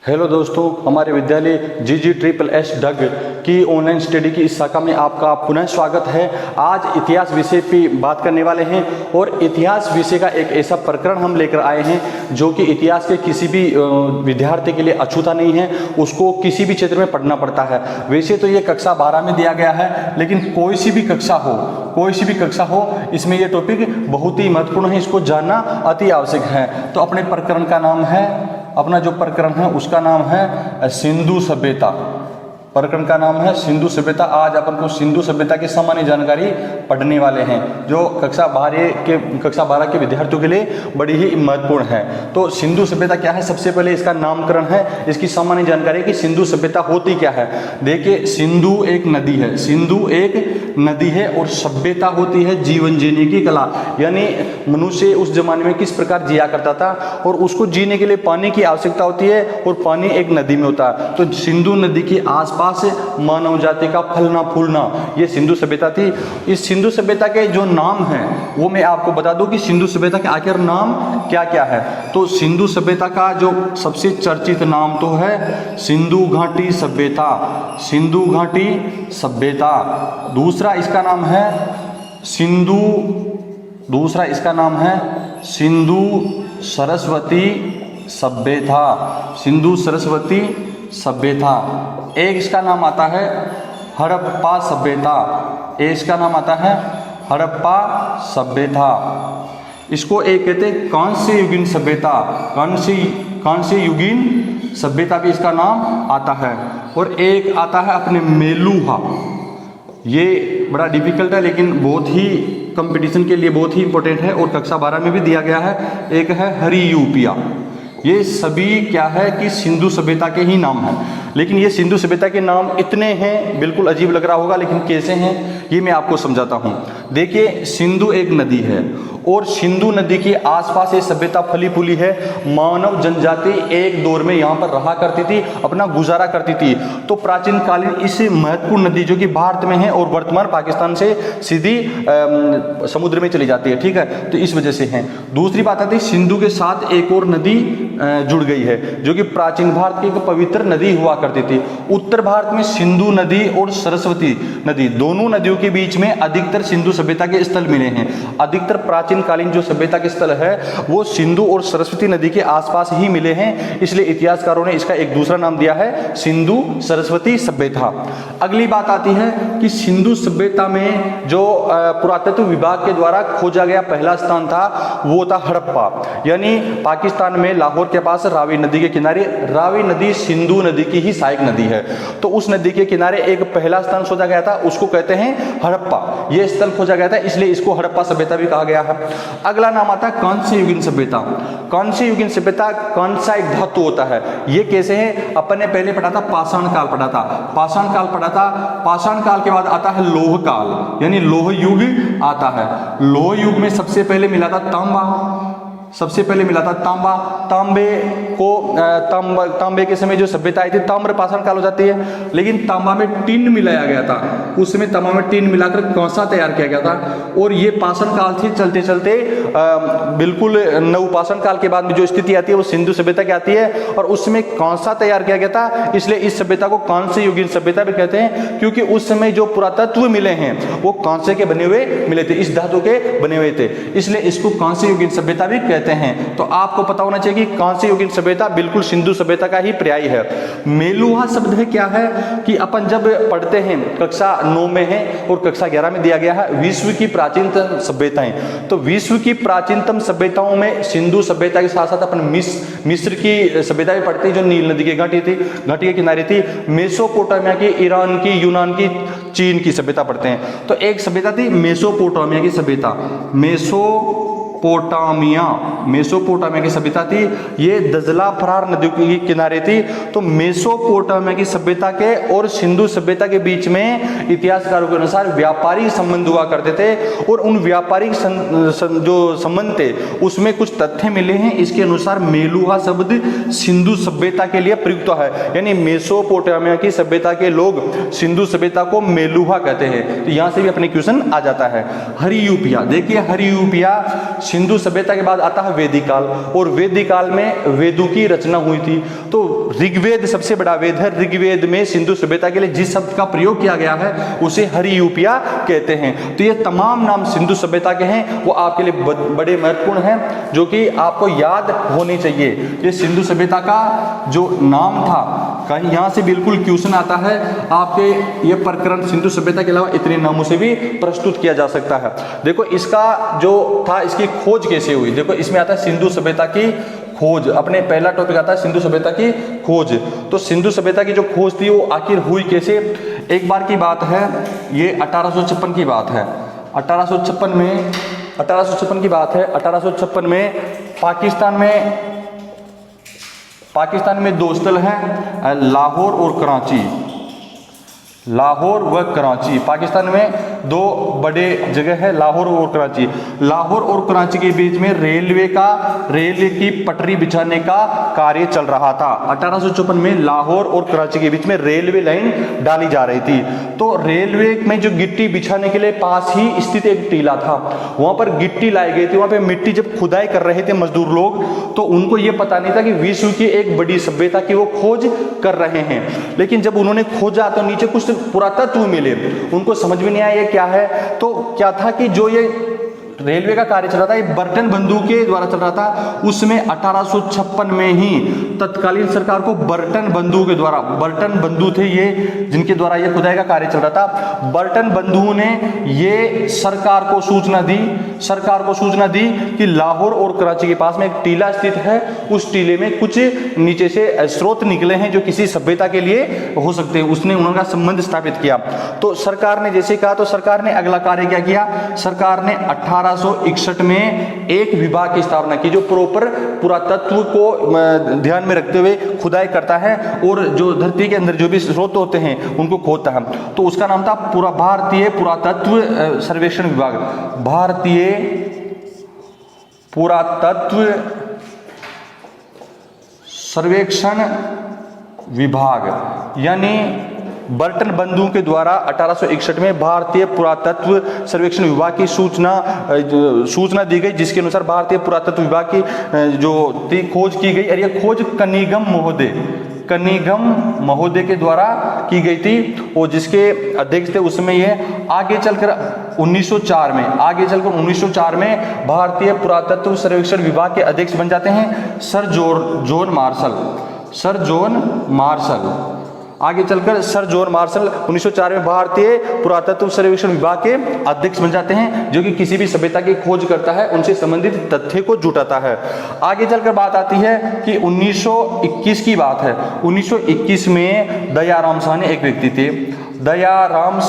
Hello दोस्तों, हमारे विद्यालय GG SSS डग की ऑनलाइन स्टडी की इस शाखा में आपका पुनः स्वागत है। आज इतिहास विषय पे बात करने वाले हैं और इतिहास विषय का एक ऐसा प्रकरण हम लेकर आए हैं जो कि इतिहास के किसी भी विद्यार्थी के लिए अछूता नहीं है, उसको किसी भी क्षेत्र में पढ़ना पड़ता है। वैसे तो ये कक्षा 12 में दिया गया है, लेकिन कोई सी भी कक्षा हो इसमें ये टॉपिक बहुत ही महत्वपूर्ण है, इसको जानना अति आवश्यक है। तो अपने प्रकरण का नाम है, अपना जो प्रकरण है उसका नाम है सिंधु सभ्यता। प्रकरण का नाम है सिंधु सभ्यता। आज अपन को सिंधु सभ्यता की सामान्य जानकारी पढ़ने वाले हैं जो कक्षा 12 के विद्यार्थियों के लिए बड़ी ही महत्वपूर्ण है। तो सिंधु सभ्यता क्या है, सबसे पहले इसका नामकरण है, इसकी सामान्य जानकारी कि सिंधु सभ्यता होती क्या है। देखिए, सिंधु एक नदी है, सिंधु एक नदी है और सभ्यता होती है जीवन जीने की कला, यानी मनुष्य उस जमाने में किस प्रकार जिया करता था और उसको जीने के लिए पानी की आवश्यकता होती है और पानी एक नदी में होता है। तो सिंधु नदी के आसपास मानव जाति का फलना फूलना, ये सिंधु सभ्यता थी। इस सिंधु सभ्यता के जो नाम हैं वो मैं आपको बता दूं कि सिंधु सभ्यता के आखिर नाम क्या क्या है। तो सिंधु सभ्यता का जो सबसे चर्चित नाम तो है सिंधु घाटी सभ्यता, सिंधु घाटी सभ्यता। दूसरा इसका नाम है सिंधु सरस्वती सभ्यता, सिंधु सरस्वती सभ्यता। एक इसका नाम आता है हड़प्पा सभ्यता, इसका नाम आता है हड़प्पा सभ्यता। इसको एक कहते हैं कांस्य युगीन सभ्यता, कांस्य युगीन सभ्यता भी इसका नाम आता है। और एक आता है अपने मेलुहा, ये बड़ा डिफिकल्ट है लेकिन बहुत ही कंपटीशन के लिए बहुत ही इंपॉर्टेंट है और कक्षा 12 में भी दिया गया है। एक है हरियूपिया। ये सभी क्या है कि सिंधु सभ्यता के ही नाम हैं, लेकिन ये सिंधु सभ्यता के नाम इतने हैं, बिल्कुल अजीब लग रहा होगा, लेकिन कैसे हैं ये मैं आपको समझाता हूँ। देखिए, सिंधु एक नदी है और सिंधु नदी के आसपास ये सभ्यता फली फूली है। मानव जनजाति एक दौर में यहाँ पर रहा करती थी, अपना गुजारा करती थी। तो प्राचीन कालीन इस महत्वपूर्ण नदी जो कि भारत में है और वर्तमान पाकिस्तान से सीधी समुद्र में चली जाती है, ठीक है, तो इस वजह से है। दूसरी बात आती है सिंधु के साथ एक और नदी जुड़ गई है जो कि प्राचीन भारत की एक पवित्र नदी हुआ करती थी। उत्तर भारत में सिंधु नदी और सरस्वती नदी, दोनों नदियों के बीच में अधिकतर सिंधु सभ्यता के स्थल मिले हैं। अधिकतर प्राचीन कालीन जो सभ्यता के स्थल है वो सिंधु और सरस्वती नदी के आसपास ही मिले हैं, इसलिए इतिहासकारों ने इसका एक दूसरा नाम दिया है सिंधु सरस्वती सभ्यता। अगली बात आती है कि सिंधु सभ्यता में जो पुरातत्व विभाग के द्वारा खोजा गया पहला स्थान था वो था हड़प्पा, यानी पाकिस्तान में लाहौर के पास रावी नदी के किनारे, रावी नदी सिंधु नदी की ही सहायक नदी है, तो उस नदी के किनारे एक पहला स्थान खोजा गया था, उसको कहते हैं हड़प्पा। यह स्थल खोजा गया था इसलिए इसको हड़प्पा सभ्यता भी कहा गया है। अगला नाम आता है कांस्य युगीन सभ्यता। कांस्य युगीन सभ्यता, कांसा एक धातु होता है, ये कैसे है, अपन ने पहले पढ़ा था पाषाण काल पढ़ा था, पाषाण काल पढ़ा था। पाषाण काल के बाद आता है लोह काल, यानी लोह युग आता है। लोह युग में सबसे पहले मिला था तांबा, सबसे पहले मिला था तांबा। तांबे के समय जो सभ्यता आई थी ताम्र पाषाण काल हो जाती है, लेकिन तांबा में टिन मिलाया गया था, उस समय तांबा में टिन मिलाकर कांसा तैयार किया गया था। और ये पाषाण काल से चलते चलते बिल्कुल नवपाषाण काल के बाद में जो स्थिति आती है वो सिंधु सभ्यता की आती है और उसमें कांसा तैयार किया गया था, इसलिए इस सभ्यता को कांस्य युगीन सभ्यता भी कहते हैं, क्योंकि उस समय जो पुरातत्व मिले हैं वो कांसे के बने हुए मिले थे, इस धातु के बने हुए थे, इसलिए इसको कांस्य युगीन सभ्यता भी कहते हैं। तो आपको पता होना चाहिए कि कांस्य युगीन सभ्यता बिल्कुल सिंधु सभ्यता का ही पर्याय है। मेलुहा शब्द है क्या है कि अपन जब पढ़ते हैं कक्षा 9 में है और कक्षा 11 में दिया गया है विश्व की प्राचीनतम सभ्यताएं, तो विश्व की प्राचीनतम सभ्यताओं में सिंधु सभ्यता के साथ साथ अपन मिस्र की सभ्यता भी पढ़ते हैं जो नील नदी की घाटी के किनारे थी। मेसोपोटामिया की, ईरान की, यूनान की, चीन की सभ्यता पढ़ते हैं। तो एक सभ्यता थी मेसोपोटामिया की सभ्यता, मेसोपोटामिया की सभ्यता थी, ये दजला फरार नदी के किनारे थी। तो मेसोपोटामिया की सभ्यता के और सिंधु सभ्यता के बीच में इतिहासकारों के अनुसार व्यापारिक संबंध हुआ करते थे और उन व्यापारिक जो संबंध थे उसमें कुछ तथ्य मिले हैं। इसके अनुसार मेलुहा शब्द सिंधु सभ्यता के लिए प्रयुक्त है, यानी मेसोपोटामिया की सभ्यता के लोग सिंधु सभ्यता को मेलुहा कहते हैं। तो यहां से भी अपने क्वेश्चन आ जाता है। हरियूपिया, देखिए हरियूपिया सिंधु सभ्यता के बाद आता है वैदिक काल, और वैदिक काल में वेदों की रचना हुई थी। तो ऋग्वेद सबसे बड़ा वेद है। ऋग्वेद में सिंधु सभ्यता के लिए जिस शब्द का प्रयोग किया गया है उसे हरियूपिया कहते हैं। तो ये तमाम नाम सिंधु सभ्यता के हैं, वो आपके लिए बड़े महत्वपूर्ण हैं, जो कि आपको याद होने चाहिए। ये सिंधु सभ्यता का जो नाम था, कहीं यहाँ से बिल्कुल क्वेश्चन आता है आपके, ये प्रकरण सिंधु सभ्यता के अलावा इतने नामों से भी प्रस्तुत किया जा सकता है। देखो इसका जो था, इसकी खोज कैसे हुई, देखो इसमें आता है सिंधु सभ्यता की खोज। अपने पहला टॉपिक आता है सिंधु सभ्यता की खोज। तो सिंधु सभ्यता की जो खोज थी वो आखिर हुई कैसे। एक बार की बात है, ये 1856 की बात है। 1856 की बात है। 1856 में पाकिस्तान में दो स्थल हैं, लाहौर और कराची। लाहौर व कराची, पाकिस्तान में दो बड़े जगह है, लाहौर और कराची। लाहौर और कराची के बीच में रेलवे की पटरी बिछाने का कार्य चल रहा था। 1854 में लाहौर और कराची के बीच में रेलवे लाइन डाली जा रही थी। तो रेलवे में जो गिट्टी बिछाने के लिए पास ही स्थित एक टीला था, वहां पर गिट्टी लाई गई थी। वहां पे मिट्टी जब खुदाई कर रहे थे मजदूर लोग, तो उनको ये पता नहीं था कि विश्व की एक बड़ी सभ्यता की वो खोज कर रहे हैं। लेकिन जब उन्होंने खोजा तो नीचे कुछ पुरातत्व मिले, उनको समझ में नहीं आया ये क्या है। तो क्या था कि जो ये रेलवे का कार्य चल रहा था, ये बर्टन बंधु के द्वारा चल रहा था। उसमें 1856 में ही तत्कालीन सरकार को बर्टन बंधु के द्वारा, बर्टन बंधु थे ये जिनके द्वारा ये खुदाई का कार्य चल रहा था, बर्टन बंधु ने ये सरकार को सूचना दी कि लाहौर और कराची के पास में एक टीला स्थित है, उस टीले में कुछ नीचे से स्रोत निकले हैं जो किसी सभ्यता के लिए हो सकते हैं। उसने उनका संबंध स्थापित किया। तो सरकार ने जैसे कहा, तो सरकार ने अगला कार्य क्या किया, सरकार ने 1861 में एक विभाग की स्थापना की जो प्रॉपर पुरातत्व को ध्यान में रखते हुए खुदाई करता है और जो धरती के अंदर जो भी स्रोत होते हैं उनको खोदता है। तो उसका नाम था भारतीय पुरातत्व सर्वेक्षण विभाग। भारतीय पुरातत्व सर्वेक्षण विभाग, यानी बर्टन बंधु के द्वारा 1861 में भारतीय पुरातत्व सर्वेक्षण विभाग की सूचना दी गई, जिसके अनुसार भारतीय पुरातत्व विभाग की जो थी खोज की गई। और यह खोज कनिगम महोदय के द्वारा की गई थी, और जिसके अध्यक्ष थे उसमें ये आगे चलकर 1904 में भारतीय पुरातत्व सर्वेक्षण विभाग के अध्यक्ष बन जाते हैं सर जॉन मार्शल। आगे चलकर सर जॉन मार्शल 1904 में भारतीय पुरातत्व सर्वेक्षण विभाग के अध्यक्ष बन जाते हैं, जो कि किसी भी सभ्यता की खोज करता है, उनसे संबंधित तथ्य को जुटाता है। आगे चलकर बात आती है कि 1921 की बात है। 1921 में दयाराम साहनी एक व्यक्ति थे, दयाराम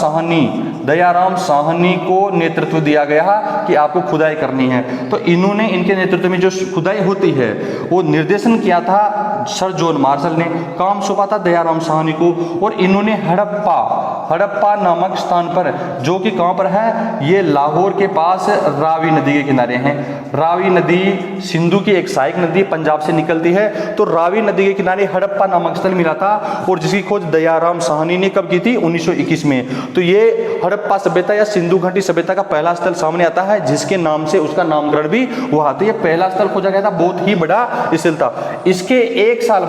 साहनी को नेतृत्व दिया गया कि आपको खुदाई करनी है। तो इन्होंने, इनके नेतृत्व में जो खुदाई होती है वो निर्देशन किया था सर जॉन मार्शल ने, काम सौंपा था दयाराम साहनी को। और इन्होंने हड़प्पा नामक स्थान पर, जो कि कहाँ पर है, ये लाहौर के पास रावी नदी के किनारे हैं। रावी नदी सिंधु की एक सहायक नदी पंजाब से निकलती है। तो रावी नदी के किनारे हड़प्पा नामक स्थल मिला था, और जिसकी खोज दयाराम साहनी ने कब की थी, 1921 में। तो ये हड़प्पा सभ्यता या सिंधु घाटी सभ्यता का पहला स्थल सामने आता है, जिसके नाम से उसका नामकरण भी हुआ। तो ये पहला स्थल खोजा गया था, बहुत ही बड़ा स्थल था। इसके एक साल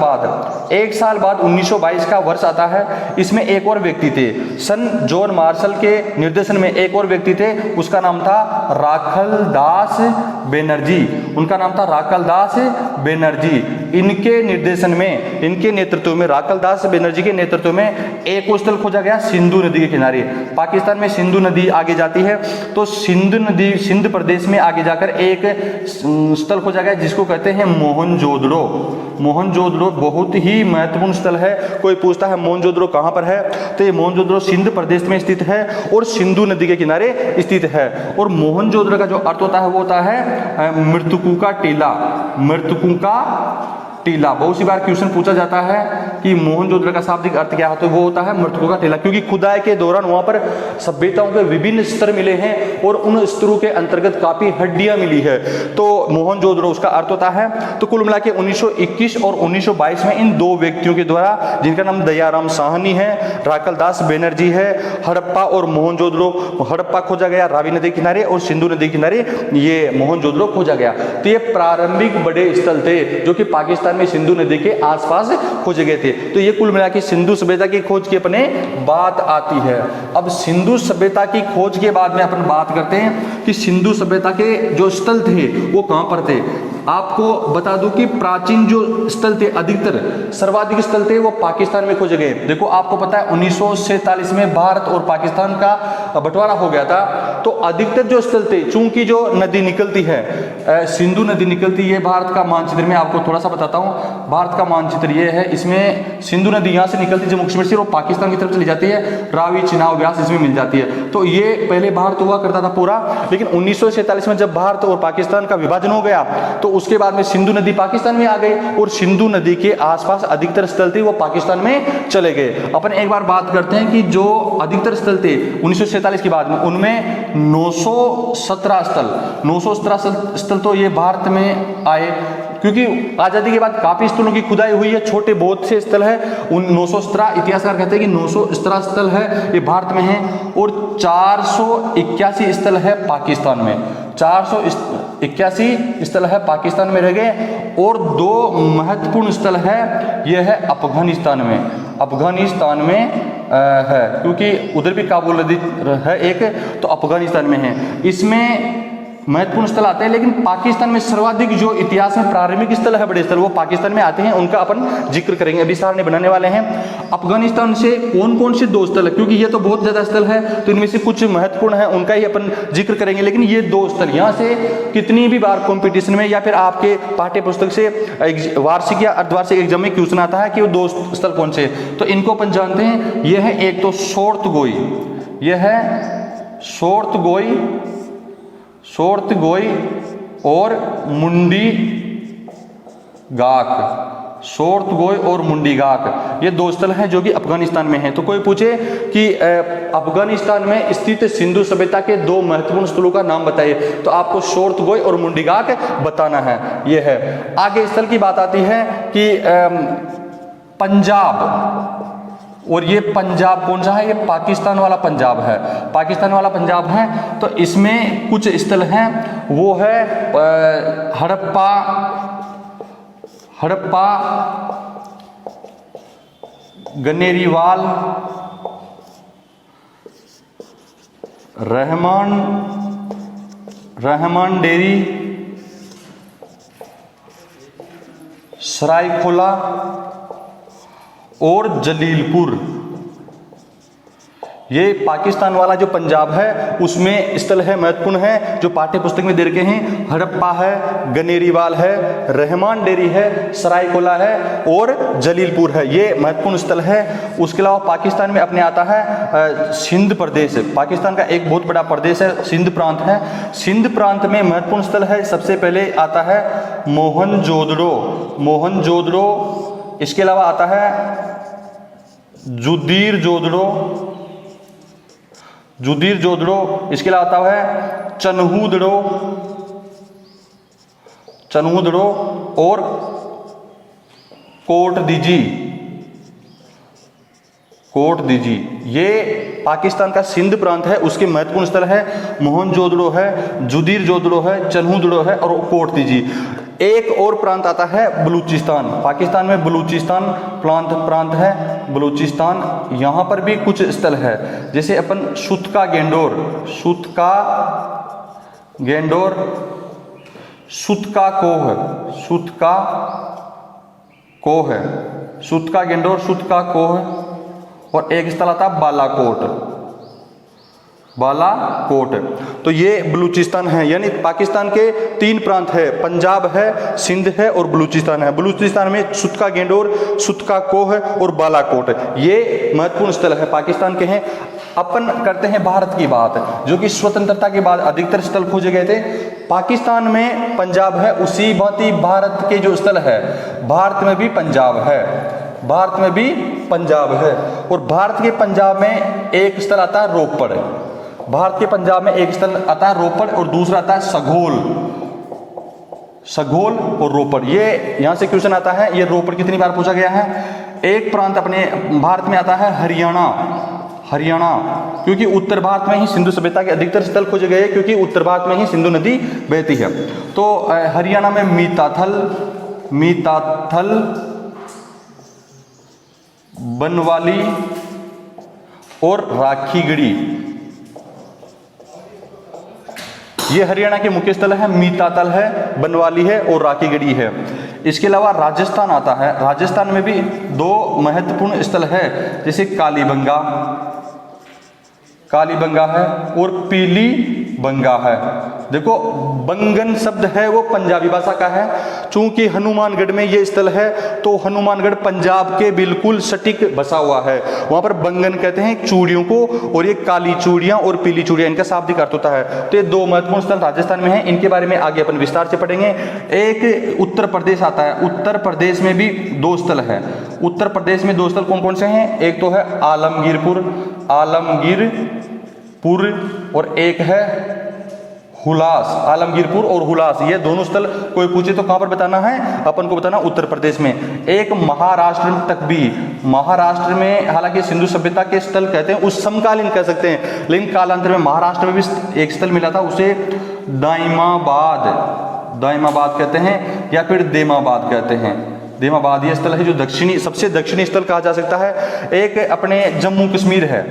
बाद 1922 का वर्ष आता है। इसमें एक और व्यक्ति थे, सन जॉन मार्शल के निर्देशन में एक और व्यक्ति थे, उसका नाम था राखलदास बनर्जी। उनका नाम था राखलदास बनर्जी। इनके निर्देशन में, इनके नेतृत्व में, राखलदास बनर्जी के नेतृत्व में एक और स्थल खोजा गया सिंधु नदी के किनारे। पाकिस्तान में सिंधु नदी आगे जाती है, तो सिंध प्रदेश में आगे जाकर एक स्थल खोजा गया जिसको कहते हैं मोहनजोदड़ो बहुत ही महत्वपूर्ण स्थल है। कोई पूछता है मोहनजोदड़ो कहाँ पर है, तो ये मोहनजोदड़ो सिंध प्रदेश में स्थित है और सिंधु नदी के किनारे स्थित है। और मोहनजोदड़ो का जो अर्थ होता है वो होता है मृतकों का टीला। टीला। बहुत सी बार क्वेश्चन पूछा जाता है कि मोहनजोदड़ो का शाब्दिक अर्थ क्या है, तो वो होता है मृतकों का टीला, क्योंकि खुदाई के दौरान वहां पर सभ्यताओं के विभिन्न स्तर मिले हैं और उन स्तरों के अंतर्गत काफी हड्डियां मिली है, तो मोहनजोदड़ो उसका अर्थ होता है। तो कुल मिला के 1921 और 1922 में इन दो व्यक्तियों के द्वारा, जिनका नाम दयाराम साहनी है, राकलदास बनर्जी है, हड़प्पा और मोहनजोदड़ो, हड़प्पा खोजा गया रावी नदी किनारे और सिंधु नदी किनारे ये मोहनजोदड़ो खोजा गया। तो ये प्रारंभिक बड़े स्थल थे जो कि पाकिस्तान में सिंधु नदी के आसपास खोजे गए थे। तो ये कुल मिला के सिंधु सभ्यता की खोज की अपने बात आती है। अब सिंधु सभ्यता की खोज के बाद में अपन बात करते हैं कि सिंधु सभ्यता के जो स्थल थे वो कहां पर थे। आपको बता दूं कि प्राचीन जो स्थल थे, अधिकतर सर्वाधिक स्थल थे वो पाकिस्तान में खोजे गए। देखो आपको पता है 1947 में भारत और पाकिस्तान का बंटवारा हो गया था, तो अधिकतर जो स्थल थे, चूंकि जो नदी निकलती है, सिंधु नदी निकलती है, भारत का मानचित्र में आपको थोड़ा सा बताता हूँ। भारत का मानचित्र ये है, इसमें सिंधु नदी यहाँ से निकलती है जम्मू कश्मीर से और पाकिस्तान की तरफ चली जाती है, रावी चिनाब व्यास इसमें मिल जाती है। तो ये पहले भारत हुआ करता था पूरा, लेकिन 1947 में जब भारत और पाकिस्तान का विभाजन हो गया तो उसके बाद में सिंधु नदी पाकिस्तान में आ गई और सिंधु नदी के आसपास अधिकतर स्थल थे वो पाकिस्तान में चले गए। अपन एक बार बात करते हैं कि जो अधिकतर स्थल थे 1947 के बाद में, उनमें 917 स्थल तो ये भारत में आए, क्योंकि आजादी के बाद काफी स्थलों की खुदाई हुई है, छोटे बहुत से स्थल है, उन 917 इतिहासकार कहते हैं कि 917 स्थल है ये भारत में है और 481 स्थल है पाकिस्तान में। 481 स्थल है पाकिस्तान में रह गए और दो महत्वपूर्ण स्थल है, यह है अफगानिस्तान में है, क्योंकि उधर भी काबुल नदी है एक, तो अफगानिस्तान में है, इसमें महत्वपूर्ण स्थल आते हैं। लेकिन पाकिस्तान में सर्वाधिक जो इतिहास में प्रारंभिक स्थल है, बड़े स्थल, वो पाकिस्तान में आते हैं, उनका अपन जिक्र करेंगे, अभी सारणी बनाने वाले हैं। अफगानिस्तान से कौन कौन से दो स्थल है, क्योंकि ये तो बहुत ज्यादा स्थल है, तो इनमें से कुछ महत्वपूर्ण है, उनका ही अपन जिक्र करेंगे। लेकिन ये दो स्थल यहाँ से कितनी भी बार कॉम्पिटिशन में या फिर आपके पाठ्य पुस्तक से वार्षिक या अर्धवार्षिक एग्जाम में क्वेश्चन आता है कि वो दो स्थल कौन से, तो इनको अपन जानते हैं। यह है एक तो शोर्तगोई और मुंडी गाक, ये दो स्थल हैं जो कि अफगानिस्तान में हैं। तो कोई पूछे कि अफगानिस्तान में स्थित सिंधु सभ्यता के दो महत्वपूर्ण स्थलों का नाम बताइए, तो आपको शोर्तगोई और मुंडी गाक बताना है। ये है। आगे स्थल की बात आती है कि पंजाब, और ये पंजाब कौन सा है, ये पाकिस्तान वाला पंजाब है। तो इसमें कुछ स्थल हैं, वो है हड़प्पा, गनेरीवाल, रहमान डेरी, सरायखोला और जलीलपुर। ये पाकिस्तान वाला जो पंजाब है उसमें स्थल है, महत्वपूर्ण है, जो पाठ्य पुस्तक में दे रखे हैं। हड़प्पा है, गनेरीवाल है, रहमान डेरी है, सरायकोला है और जलीलपुर है, ये महत्वपूर्ण स्थल है। उसके अलावा पाकिस्तान में अपने आता है सिंध प्रदेश, पाकिस्तान का एक बहुत बड़ा प्रदेश है, सिंध प्रांत है। सिंध प्रांत में महत्वपूर्ण स्थल है, सबसे पहले आता है मोहनजोदड़ो, इसके अलावा आता है जुदीर जोदड़ो, इसके अलावा आता है चन्हूदड़ो और कोट दीजी। ये पाकिस्तान का सिंध प्रांत है, उसके महत्वपूर्ण स्थल है मोहनजोदड़ो है, जुदीर जोदड़ो है, चन्हूदड़ो है और कोट दीजी। एक और प्रांत आता है बलूचिस्तान, पाकिस्तान में बलूचिस्तान प्रांत है, बलूचिस्तान, यहाँ पर भी कुछ स्थल है, जैसे अपन सुतका गेंडोर, सुतका कोह, और एक स्थल आता है बालाकोट। तो ये बलूचिस्तान है, यानी पाकिस्तान के 3 प्रांत है, पंजाब है, सिंध है और बलूचिस्तान है। बलूचिस्तान में सुतका गेंडोर, सुतका कोह और बालाकोट, ये महत्वपूर्ण स्थल है, पाकिस्तान के हैं। अपन करते हैं भारत की बात, जो कि स्वतंत्रता के बाद अधिकतर स्थल खोजे गए थे। पाकिस्तान में पंजाब है, उसी भांति भारत के जो स्थल है, भारत में भी पंजाब है, भारत में भी पंजाब है। और भारत के पंजाब में एक स्थल आता है रोपड़, भारत के पंजाब में एक स्थल आता है रोपड़ और दूसरा आता है सघोल, सघोल और रोपड़। ये यहां से क्वेश्चन आता है, ये रोपड़ कितनी बार पूछा गया है। एक प्रांत अपने भारत में आता है हरियाणा, हरियाणा, क्योंकि उत्तर भारत में ही सिंधु सभ्यता के अधिकतर स्थल खोजे गए, क्योंकि उत्तर भारत में ही सिंधु नदी बहती है। तो हरियाणा में मीताथल, मीताथल, बनवाली और राखीगढ़ी, ये हरियाणा के मुख्य स्थल है। मीतातल है, बनवाली है और राखीगढ़ी है। इसके अलावा राजस्थान आता है, राजस्थान में भी दो महत्वपूर्ण स्थल है, जैसे कालीबंगा, कालीबंगा है और पीली बंगा है। देखो बंगन शब्द है वो पंजाबी भाषा का है, चूंकि हनुमानगढ़ में ये स्थल है तो हनुमानगढ़ पंजाब के बिल्कुल सटीक बसा हुआ है, वहां पर बंगन कहते हैं चूड़ियों को, और ये काली चूड़ियां और पीली चूड़ियां इनका शाब्दिक अर्थ होता है। तो ये दो महत्वपूर्ण स्थल राजस्थान में है, इनके बारे में आगे अपन विस्तार से पढ़ेंगे। एक उत्तर प्रदेश आता है, उत्तर प्रदेश में भी दो स्थल है। उत्तर प्रदेश में दो स्थल कौन कौन से हैं, एक तो है आलमगीरपुर, आलमगीरपुर, और एक है हुलास, आलमगीरपुर और हुलास, ये दोनों स्थल कोई पूछे तो कहां पर बताना है, अपन को बताना उत्तर प्रदेश में। एक महाराष्ट्र तक भी, महाराष्ट्र में हालांकि सिंधु सभ्यता के स्थल कहते हैं, उस समकालीन कह सकते हैं, लेकिन कालांतर में महाराष्ट्र में भी एक स्थल मिला था, उसे दाइमाबाद, दाइमाबाद कहते हैं या फिर देमाबाद कहते हैं। देमाबाद ये स्थल है जो दक्षिणी, सबसे दक्षिणी स्थल कहा जा सकता है। एक अपने जम्मू कश्मीर है,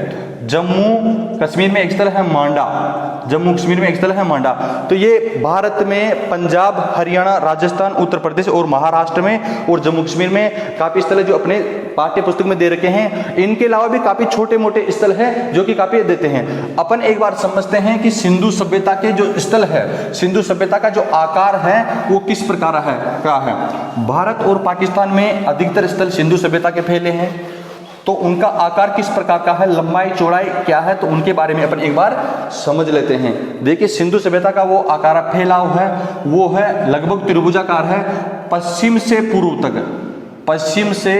जम्मू कश्मीर में एक स्थल है मांडा, जम्मू कश्मीर में एक स्थल है मांडा। तो ये भारत में पंजाब, हरियाणा, राजस्थान, उत्तर प्रदेश और महाराष्ट्र में और जम्मू कश्मीर में काफी स्थल है जो अपने पाठ्य पुस्तक में दे रखे हैं। इनके अलावा भी काफी छोटे मोटे स्थल हैं जो कि काफी देते हैं। अपन एक बार समझते हैं कि सिंधु सभ्यता के जो स्थल है, सिंधु सभ्यता का जो आकार है वो किस प्रकार है, क्या है। भारत और पाकिस्तान में अधिकतर स्थल सिंधु सभ्यता के फैले हैं, तो उनका आकार किस प्रकार का है, लंबाई चौड़ाई क्या है, तो उनके बारे में अपन एक बार समझ लेते हैं। देखिए सिंधु सभ्यता का वो आकार फैलाव है, वो है लगभग त्रिभुजाकार है, पश्चिम से पूर्व तक, पश्चिम से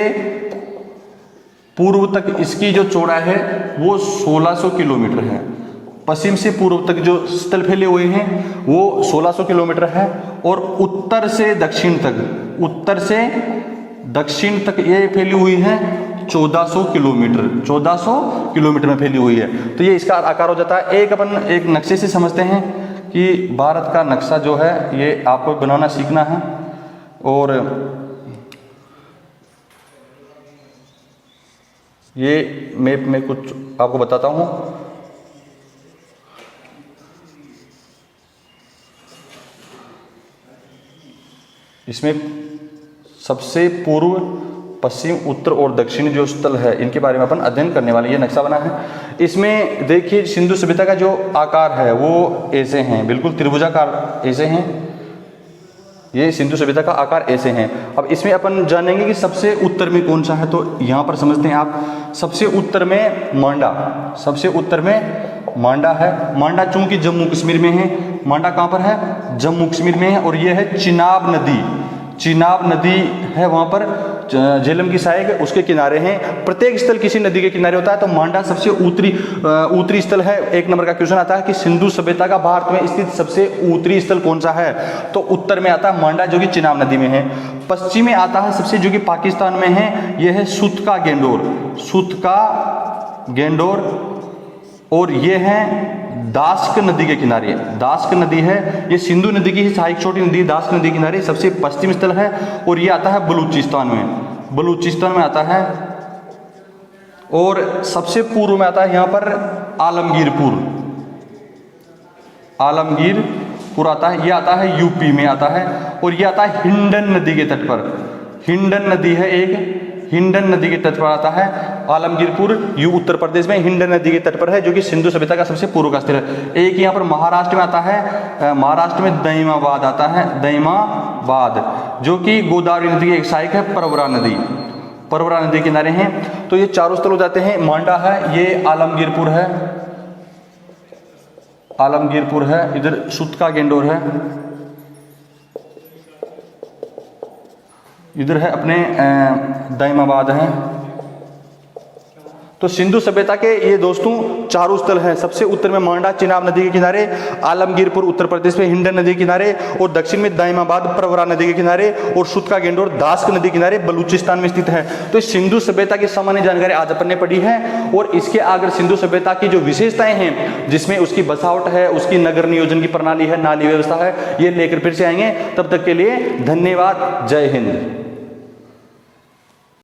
पूर्व तक इसकी जो चौड़ाई है वो 1600 किलोमीटर है। पश्चिम से पूर्व तक जो स्थल फैले हुए हैं वो 1600 किलोमीटर है, और उत्तर से दक्षिण तक, उत्तर से दक्षिण तक ये फैली हुई है 1400 किलोमीटर, 1400 किलोमीटर में फैली हुई है। तो ये इसका आकार हो जाता है। एक अपन एक नक्शे से समझते हैं कि भारत का नक्शा जो है ये आपको बनाना सीखना है, और ये मैप में कुछ आपको बताता हूँ। इसमें सबसे पूर्व, पश्चिम, उत्तर और दक्षिण जो स्थल है इनके बारे में अपन अध्ययन करने वाले, ये नक्शा बना है। इसमें देखिए सिंधु सभ्यता का जो आकार है वो ऐसे हैं, बिल्कुल त्रिभुजाकार ऐसे हैं, ये सिंधु सभ्यता का आकार ऐसे हैं। अब इसमें अपन जानेंगे कि सबसे उत्तर में कौन सा है, तो यहाँ पर समझते हैं आप। सबसे उत्तर में मांडा, सबसे उत्तर में मांडा है। मांडा चूंकि जम्मू कश्मीर में है, मांडा कहाँ पर है, जम्मू कश्मीर में है, और ये है चिनाब नदी, चिनाब नदी है वहाँ पर, झेलम की सहायक उसके किनारे हैं। प्रत्येक स्थल किसी नदी के किनारे होता है, तो मांडा सबसे उत्तरी स्थल है। एक नंबर का क्वेश्चन आता है कि सिंधु सभ्यता का भारत में स्थित सबसे उत्तरी स्थल कौन सा है, तो उत्तर में आता है मांडा जो कि चिनाब नदी में है। पश्चिम में आता है सबसे जो कि पाकिस्तान में है, यह है सुत का गेंडोर, सुत का गेंडोर, और ये है दास्क नदी के किनारे, दास्क नदी है, ये सिंधु नदी की सहायक छोटी नदी, दास्क नदी के किनारे सबसे पश्चिम स्थल है। और ये आता है बलूचिस्तान में, बलूचिस्तान में आता है। और सबसे पूर्व में आता है यहाँ पर आलमगीरपुर, आलमगीरपुर आता है, ये आता है यूपी में आता है। और ये आता है हिंडन नदी के तट पर, हिंडन नदी है एक, हिंडन नदी के तट पर आता है आलमगीरपुर, यू उत्तर प्रदेश में हिंडन नदी के तट पर है, जो कि सिंधु सभ्यता का सबसे पूर्व का स्थल है। एक यहाँ पर महाराष्ट्र में आता है, महाराष्ट्र में दाइमाबाद आता है, दाइमाबाद, जो कि गोदावरी नदी की एक सहायक है, परवरा नदी, परवरा नदी के किनारे हैं। तो ये चारों स्थल हो जाते हैं। मांडा है, ये आलमगीरपुर है, आलमगीरपुर है, इधर सुत का गेंडोर है, इधर है अपने दाइमाबाद है। तो सिंधु सभ्यता के ये दोस्तों चारों स्थल हैं। सबसे उत्तर में मांडा चिनाब नदी के किनारे, आलमगीरपुर उत्तर प्रदेश में हिंडन नदी के किनारे, और दक्षिण में दाइमाबाद प्रवरा नदी के किनारे, और सुत का गेंडोर दास्क नदी के किनारे बलूचिस्तान में स्थित है। तो सिंधु सभ्यता की सामान्य जानकारी आज अपन ने पढ़ी है। और इसके आगे सिंधु सभ्यता की जो विशेषताएं हैं, जिसमें उसकी बसावट है, उसकी नगर नियोजन की प्रणाली है, नाली व्यवस्था है, ये लेकर फिर से आएंगे। तब तक के लिए धन्यवाद। जय हिंद।